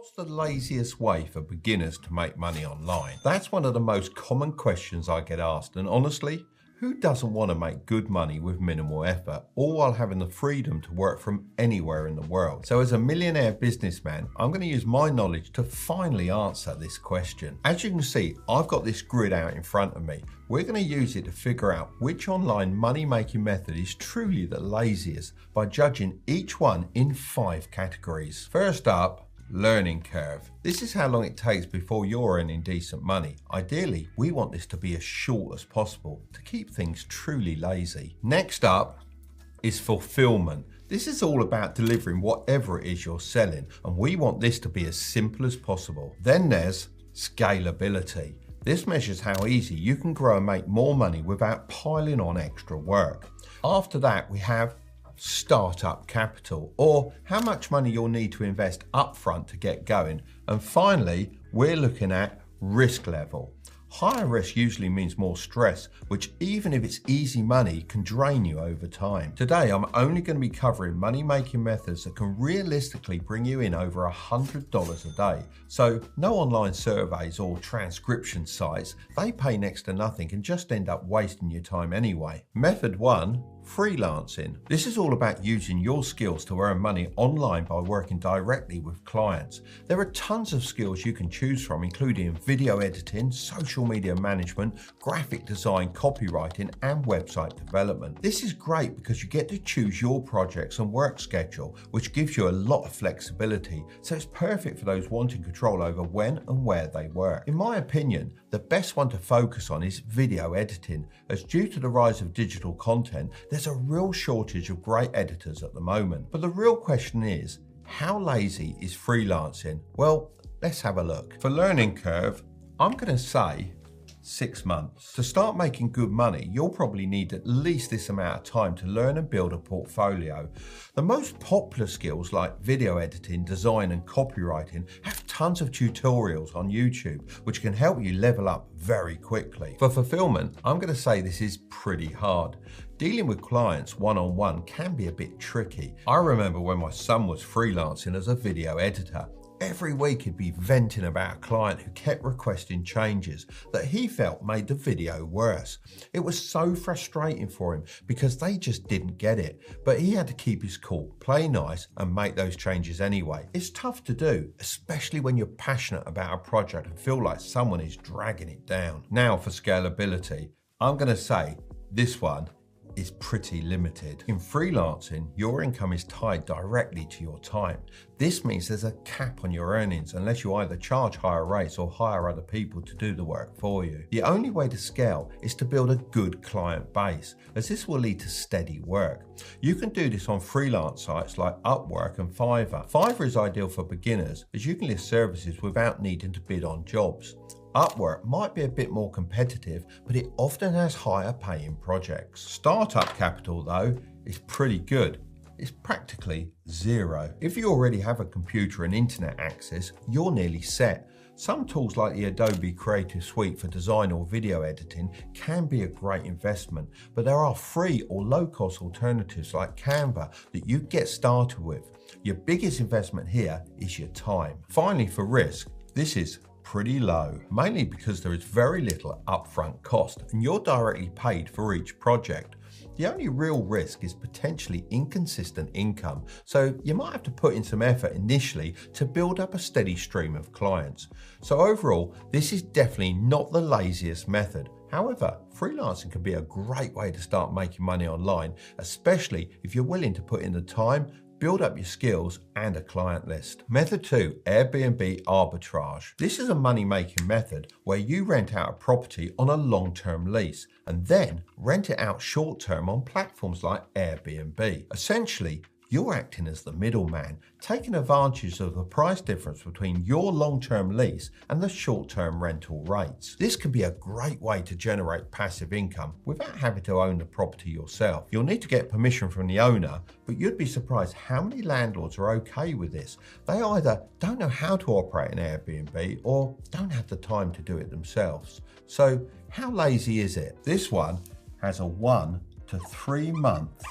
What's the laziest way for beginners to make money online? That's one of the most common questions I get asked, and honestly, who doesn't want to make good money with minimal effort, all while having the freedom to work from anywhere in the world? So as a millionaire businessman, I'm going to use my knowledge to finally answer this question. As you can see, I've got this grid out in front of me. We're going to use it to figure out which online money-making method is truly the laziest by judging each one in 5 categories. First up, learning curve. This is how long it takes before you're earning decent money. Ideally, we want this to be as short as possible to keep things truly lazy. Next up is fulfillment. This is all about delivering whatever it is you're selling, and we want this to be as simple as possible. Then there's scalability. This measures how easy you can grow and make more money without piling on extra work. After that, we have startup capital, or how much money you'll need to invest upfront to get going. And finally, we're looking at risk level. Higher risk usually means more stress, which even if it's easy money can drain you over time. Today, I'm only going to be covering money-making methods that can realistically bring you in over $100 a day. So no online surveys or transcription sites, they pay next to nothing and just end up wasting your time anyway. Method 1, freelancing. This is all about using your skills to earn money online by working directly with clients. There are tons of skills you can choose from, including video editing, social media management, graphic design, copywriting, and website development. This is great because you get to choose your projects and work schedule, which gives you a lot of flexibility. So it's perfect for those wanting control over when and where they work. In my opinion, the best one to focus on is video editing, as due to the rise of digital content, there's a real shortage of great editors at the moment. But the real question is, how lazy is freelancing? Well, let's have a look. For learning curve, I'm going to say 6 months. To start making good money, you'll probably need at least this amount of time to learn and build a portfolio. The most popular skills like video editing, design, and copywriting have tons of tutorials on YouTube, which can help you level up very quickly. For fulfillment, I'm going to say this is pretty hard. Dealing with clients one-on-one can be a bit tricky. I remember when my son was freelancing as a video editor. Every week he'd be venting about a client who kept requesting changes that he felt made the video worse. It was so frustrating for him because they just didn't get it, but he had to keep his cool, play nice, and make those changes anyway. It's tough to do, especially when you're passionate about a project and feel like someone is dragging it down. Now for scalability, I'm going to say this one is pretty limited. In freelancing, your income is tied directly to your time. This means there's a cap on your earnings unless you either charge higher rates or hire other people to do the work for you. The only way to scale is to build a good client base, as this will lead to steady work. You can do this on freelance sites like Upwork and Fiverr. Fiverr is ideal for beginners, as you can list services without needing to bid on jobs. Upwork might be a bit more competitive, but it often has higher paying projects. Startup capital, though, is pretty good. It's practically zero. If you already have a computer and internet access, you're nearly set. Some tools like the Adobe Creative Suite for design or video editing can be a great investment, but there are free or low-cost alternatives like Canva that you get started with. Your biggest investment here is your time. Finally, for risk, this is pretty low, mainly because there is very little upfront cost and you're directly paid for each project. The only real risk is potentially inconsistent income, so you might have to put in some effort initially to build up a steady stream of clients. So overall, this is definitely not the laziest method. However, freelancing can be a great way to start making money online, especially if you're willing to put in the time, build up your skills, and a client list. Method 2, Airbnb arbitrage. This is a money-making method where you rent out a property on a long-term lease and then rent it out short-term on platforms like Airbnb. Essentially, you're acting as the middleman, taking advantage of the price difference between your long-term lease and the short-term rental rates. This can be a great way to generate passive income without having to own the property yourself. You'll need to get permission from the owner, but you'd be surprised how many landlords are okay with this. They either don't know how to operate an Airbnb or don't have the time to do it themselves. So how lazy is it? This one has a 1 to 3 month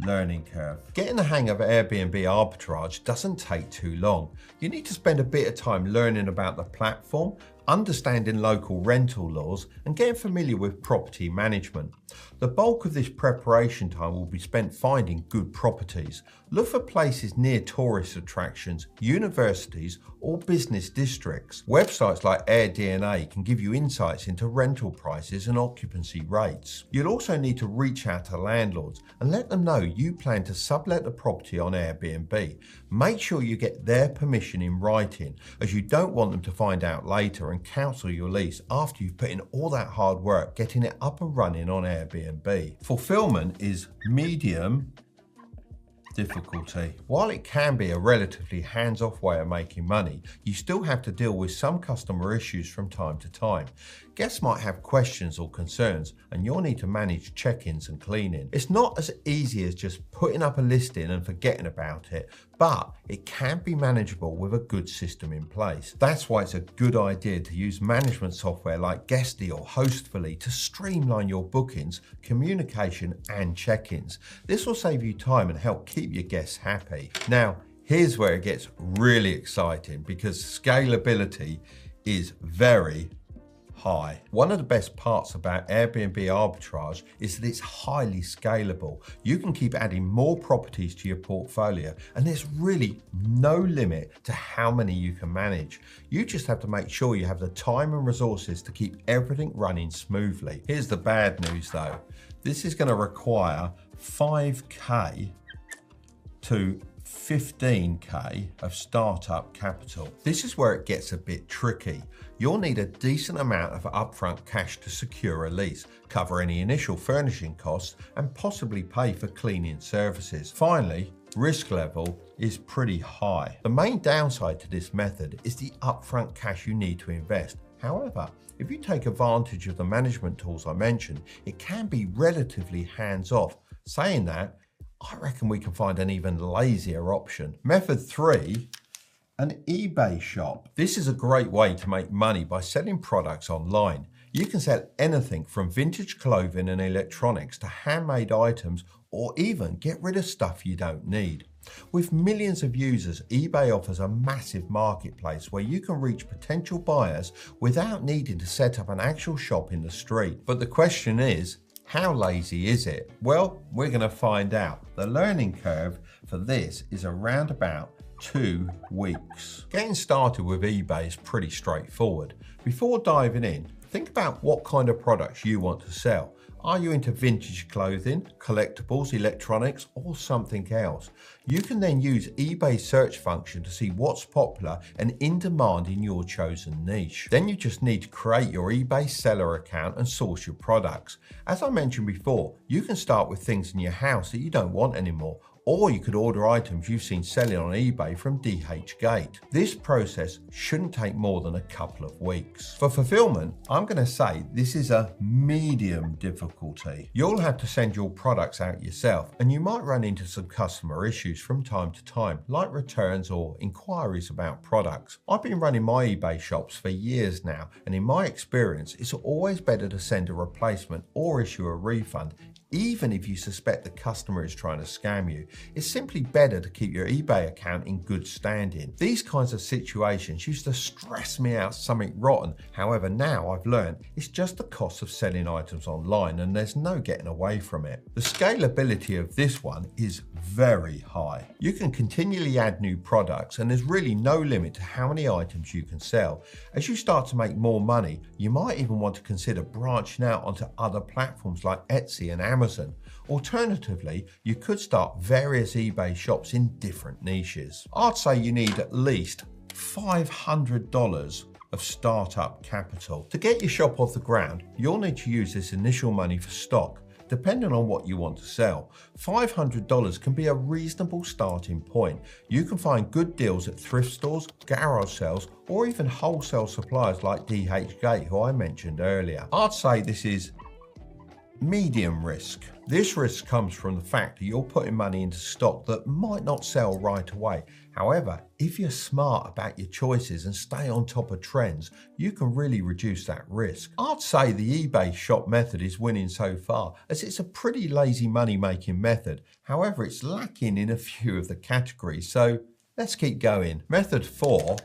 Learning curve. Getting the hang of Airbnb arbitrage doesn't take too long. You need to spend a bit of time learning about the platform, understanding local rental laws, and getting familiar with property management. The bulk of this preparation time will be spent finding good properties. Look for places near tourist attractions, universities, or business districts. Websites like AirDNA can give you insights into rental prices and occupancy rates. You'll also need to reach out to landlords and let them know you plan to sublet the property on Airbnb. Make sure you get their permission in writing, as you don't want them to find out later and cancel your lease after you've put in all that hard work getting it up and running on Airbnb. Fulfillment is medium difficulty. While it can be a relatively hands-off way of making money, you still have to deal with some customer issues from time to time. Guests might have questions or concerns, and you'll need to manage check-ins and cleaning. It's not as easy as just putting up a listing and forgetting about it, but it can be manageable with a good system in place. That's why it's a good idea to use management software like Guesty or Hostfully to streamline your bookings, communication, and check-ins. This will save you time and help keep your guests happy. Now, here's where it gets really exciting, because scalability is very high. One of the best parts about Airbnb Arbitrage is that it's highly scalable. You can keep adding more properties to your portfolio, and there's really no limit to how many you can manage. You just have to make sure you have the time and resources to keep everything running smoothly. Here's the bad news though. This is going to require 5K to 15K of startup capital. This is where it gets a bit tricky. You'll need a decent amount of upfront cash to secure a lease, cover any initial furnishing costs, and possibly pay for cleaning services. Finally, risk level is pretty high. The main downside to this method is the upfront cash you need to invest. However, if you take advantage of the management tools I mentioned, it can be relatively hands-off. Saying that, I reckon we can find an even lazier option. Method 3, an eBay shop. This is a great way to make money by selling products online. You can sell anything from vintage clothing and electronics to handmade items, or even get rid of stuff you don't need. With millions of users, eBay offers a massive marketplace where you can reach potential buyers without needing to set up an actual shop in the street. But the question is, how lazy is it? Well, we're going to find out. The learning curve for this is around about 2 weeks. Getting started with eBay is pretty straightforward. Before diving in, think about what kind of products you want to sell. Are you into vintage clothing, collectibles, electronics, or something else? You can then use eBay's search function to see what's popular and in demand in your chosen niche. Then you just need to create your eBay seller account and source your products. As I mentioned before, you can start with things in your house that you don't want anymore, or you could order items you've seen selling on eBay from DHgate. This process shouldn't take more than a couple of weeks. For fulfillment, I'm going to say this is a medium difficulty. You'll have to send your products out yourself, and you might run into some customer issues from time to time, like returns or inquiries about products. I've been running my eBay shops for years now, and in my experience, it's always better to send a replacement or issue a refund, even if you suspect the customer is trying to scam you. It's simply better to keep your eBay account in good standing. These kinds of situations used to stress me out something rotten. However, now I've learned it's just the cost of selling items online, and there's no getting away from it. The scalability of this one is very high. You can continually add new products, and there's really no limit to how many items you can sell. As you start to make more money, you might even want to consider branching out onto other platforms like Etsy and Amazon. Alternatively, you could start various eBay shops in different niches. I'd say you need at least $500 of startup capital. To get your shop off the ground, you'll need to use this initial money for stock. Depending on what you want to sell, $500 can be a reasonable starting point. You can find good deals at thrift stores, garage sales, or even wholesale suppliers like DHgate, who I mentioned earlier. I'd say this is medium risk. This risk comes from the fact that you're putting money into stock that might not sell right away. However, if you're smart about your choices and stay on top of trends, you can really reduce that risk. I'd say the eBay shop method is winning so far, as it's a pretty lazy money-making method. However, it's lacking in a few of the categories, so let's keep going. Method 4,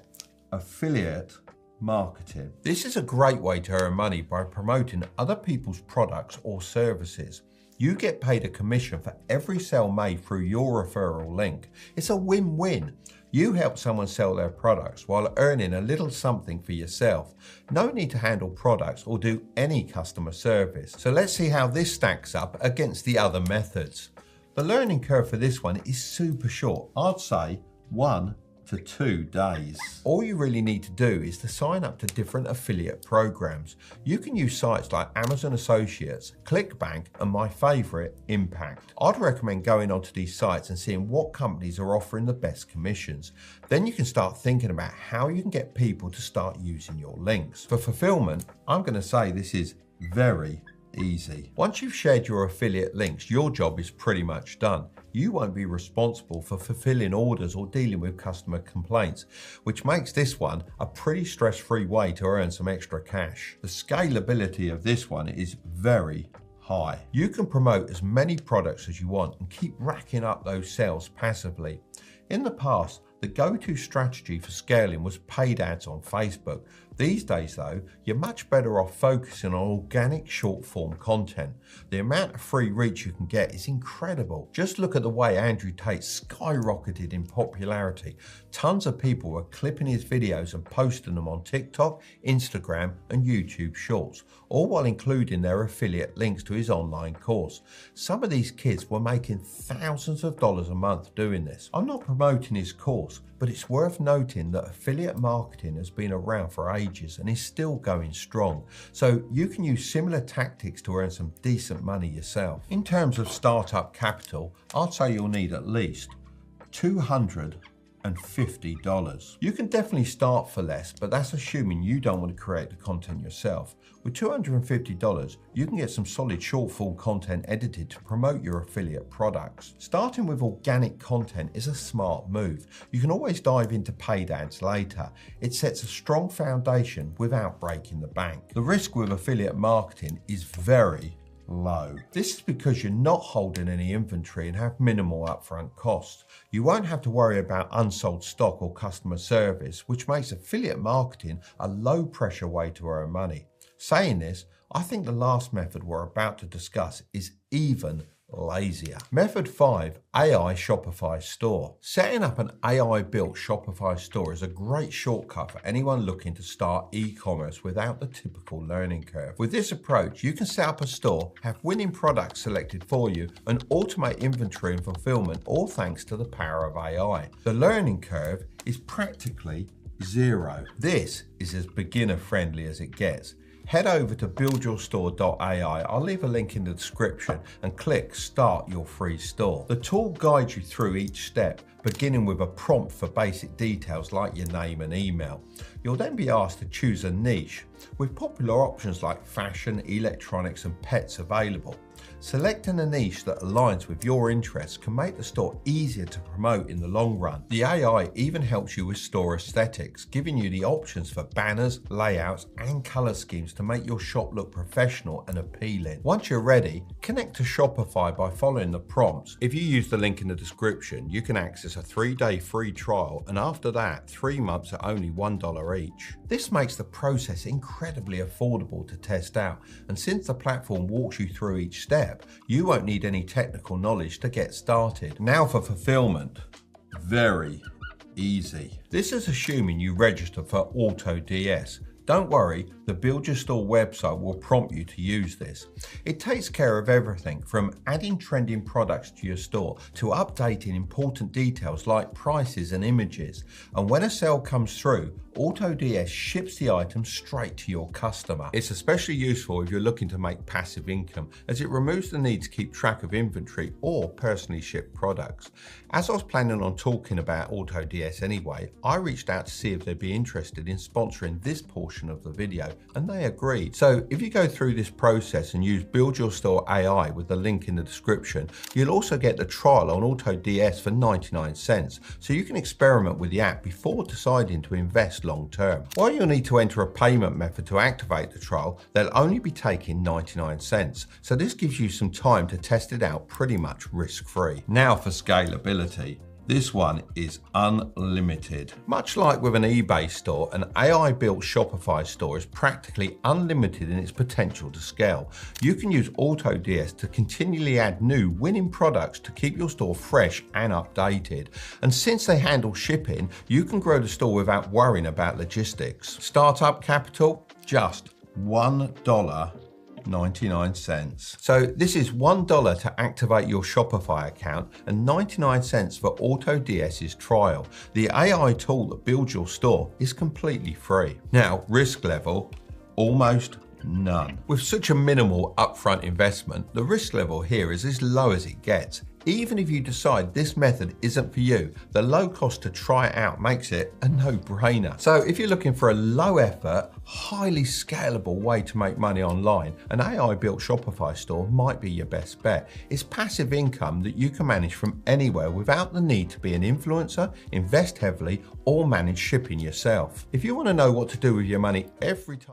affiliate marketing. This is a great way to earn money by promoting other people's products or services. You get paid a commission for every sale made through your referral link. It's a win-win. You help someone sell their products while earning a little something for yourself. No need to handle products or do any customer service. So let's see how this stacks up against the other methods. The learning curve for this one is super short. I'd say 1 to 2 days. All you really need to do is to sign up to different affiliate programs. You can use sites like Amazon Associates, ClickBank, and my favorite, Impact. I'd recommend going onto these sites and seeing what companies are offering the best commissions. Then you can start thinking about how you can get people to start using your links. For fulfillment, I'm going to say this is very easy. Once you've shared your affiliate links, your job is pretty much done. You won't be responsible for fulfilling orders or dealing with customer complaints, which makes this one a pretty stress-free way to earn some extra cash. The scalability of this one is very high. You can promote as many products as you want and keep racking up those sales passively. In the past, the go-to strategy for scaling was paid ads on Facebook. These days though, you're much better off focusing on organic short-form content. The amount of free reach you can get is incredible. Just look at the way Andrew Tate skyrocketed in popularity. Tons of people were clipping his videos and posting them on TikTok, Instagram, and YouTube Shorts, all while including their affiliate links to his online course. Some of these kids were making thousands of dollars a month doing this. I'm not promoting his course, but it's worth noting that affiliate marketing has been around for ages and is still going strong. So you can use similar tactics to earn some decent money yourself. In terms of startup capital, I'd say you'll need at least $250. You can definitely start for less, but that's assuming you don't want to create the content yourself. With $250, you can get some solid short-form content edited to promote your affiliate products. Starting with organic content is a smart move. You can always dive into paid ads later. It sets a strong foundation without breaking the bank. The risk with affiliate marketing is very low. This is because you're not holding any inventory and have minimal upfront costs. You won't have to worry about unsold stock or customer service, which makes affiliate marketing a low pressure way to earn money. Saying this, I think the last method we're about to discuss is even lazier. Method 5, AI Shopify store. Setting up an AI-built Shopify store is a great shortcut for anyone looking to start e-commerce without the typical learning curve. With this approach, you can set up a store, have winning products selected for you, and automate inventory and fulfillment, all thanks to the power of AI. The learning curve is practically zero. This is as beginner-friendly as it gets. Head over to buildyourstore.ai, I'll leave a link in the description, and click Start Your Free Store. The tool guides you through each step, beginning with a prompt for basic details like your name and email. You'll then be asked to choose a niche, with popular options like fashion, electronics, and pets available. Selecting a niche that aligns with your interests can make the store easier to promote in the long run. The AI even helps you with store aesthetics, giving you the options for banners, layouts, and color schemes to make your shop look professional and appealing. Once you're ready, connect to Shopify by following the prompts. If you use the link in the description, you can access a 3-day free trial, and after that, 3 months at only $1 each. This makes the process incredibly affordable to test out, and since the platform walks you through each step, you won't need any technical knowledge to get started. Now for fulfillment. Very easy. This is assuming you register for AutoDS. Don't worry, the Build Your Store website will prompt you to use this. It takes care of everything from adding trending products to your store to updating important details like prices and images. And when a sale comes through, AutoDS ships the item straight to your customer. It's especially useful if you're looking to make passive income, as it removes the need to keep track of inventory or personally shipped products. As I was planning on talking about AutoDS anyway, I reached out to see if they'd be interested in sponsoring this portion portion of the video, and they agreed. So if you go through this process and use Build Your Store AI with the link in the description, you'll also get the trial on AutoDS for 99 cents, so you can experiment with the app before deciding to invest long term. While you'll need to enter a payment method to activate the trial, they'll only be taking 99 cents, so this gives you some time to test it out pretty much risk-free. Now for scalability. This one is unlimited. Much like with an eBay store, an AI-built Shopify store is practically unlimited in its potential to scale. You can use AutoDS to continually add new winning products to keep your store fresh and updated. And since they handle shipping, you can grow the store without worrying about logistics. Startup capital, just $1.99. So this is $1 to activate your Shopify account and 99 cents for AutoDS's trial. The AI tool that builds your store is completely free. Now, risk level, almost none. With such a minimal upfront investment, the risk level here is as low as it gets. Even if you decide this method isn't for you, the low cost to try it out makes it a no-brainer. So if you're looking for a low effort, highly scalable way to make money online, an AI-built Shopify store might be your best bet. It's passive income that you can manage from anywhere without the need to be an influencer, invest heavily, or manage shipping yourself. If you want to know what to do with your money every time